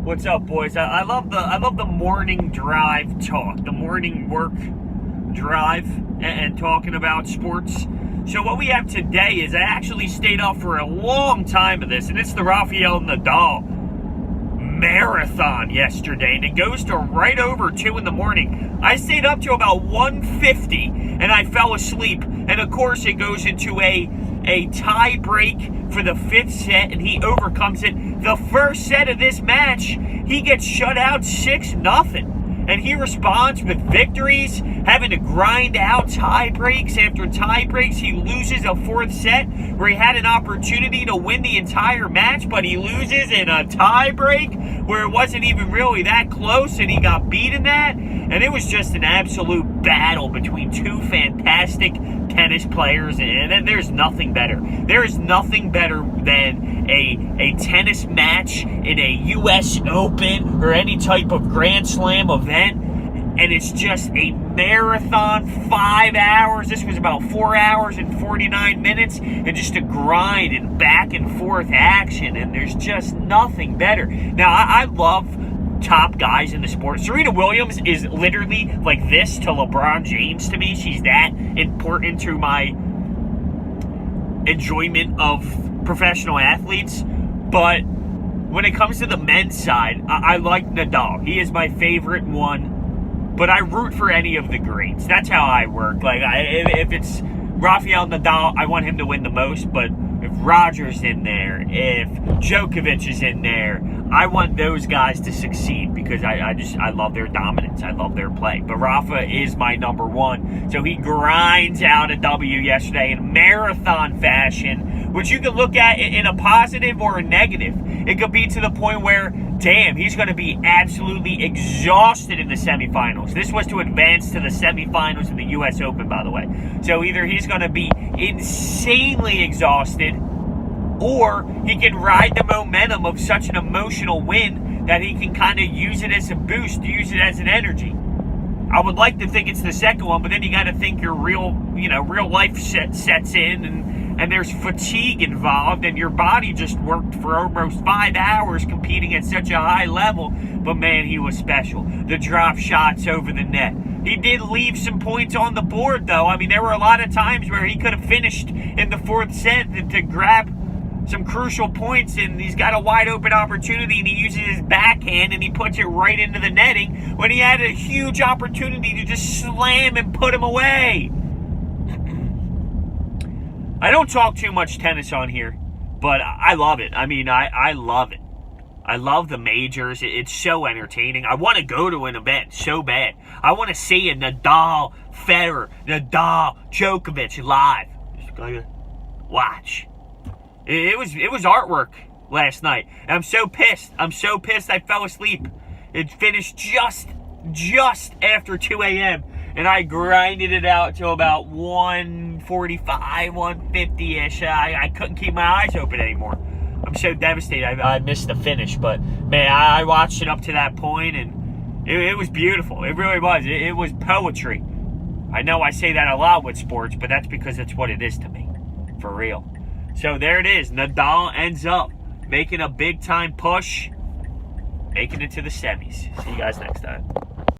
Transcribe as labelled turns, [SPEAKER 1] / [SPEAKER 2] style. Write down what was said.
[SPEAKER 1] What's up, boys? I love the morning drive talk, the morning work drive, and talking about sports. So what we have today is I actually stayed up for a long time of this, and it's the Rafael Nadal marathon yesterday, and it goes to right over 2 in the morning. I stayed up to about 1:50, and I fell asleep. And of course, it goes into a tie break for the 5th set, and he overcomes it. The first set of this match, he gets shut out 6-0. And he responds with victories, having to grind out tie breaks after tie breaks. He loses a 4th set where he had an opportunity to win the entire match, but he loses in a tie break where it wasn't even really that close, and he got beat in that. And it was just an absolute battle between two fantastic tennis players, and there's nothing better. There is nothing better than a tennis match in a U.S. Open or any type of Grand Slam event, and it's just a marathon, 5 hours. This was about 4 hours and 49 minutes, and just a grind and back and forth action, and there's just nothing better. Now, I love top guys in the sport. Serena Williams is literally like this to LeBron James to me. She's that important to my enjoyment of professional athletes. But when it comes to the men's side, I like Nadal. He is my favorite one, but I root for any of the greats. That's how I work. Like, if it's Rafael Nadal, I want him to win the most, but if Roger's in there, if Djokovic is in there, I want those guys to succeed because I love their dominance. I love their play. But Rafa is my number one. So he grinds out a W yesterday in marathon fashion, which you can look at in a positive or a negative. It could be to the point where, damn, he's going to be absolutely exhausted in the semifinals. This was to advance to the semifinals in the U.S. Open, by the way. So either he's going to be insanely exhausted, or he can ride the momentum of such an emotional win that he can kind of use it as a boost, use it as an energy. I would like to think it's the second one, but then you got to think your real life sets in, and there's fatigue involved, and your body just worked for almost 5 hours competing at such a high level. But man, he was special. The drop shots over the net. He did leave some points on the board, though. I mean, there were a lot of times where he could have finished in the 4th set to grab some crucial points, and he's got a wide open opportunity, and he uses his backhand and he puts it right into the netting when he had a huge opportunity to just slam and put him away. I don't talk too much tennis on here, but I love it. I mean, I love it. I love the majors. It's so entertaining. I want to go to an event so bad. I want to see a Nadal, Federer, Nadal, Djokovic live. Just gotta watch. It was artwork last night. And I'm so pissed. I fell asleep. It finished just after 2 a.m. And I grinded it out till about 1:45, 1:50-ish. I couldn't keep my eyes open anymore. I'm so devastated. I missed the finish. But, man, I watched it up to that point, and it was beautiful. It really was. It was poetry. I know I say that a lot with sports, but that's because it's what it is to me. For real. So there it is. Nadal ends up making a big-time push, making it to the semis. See you guys next time.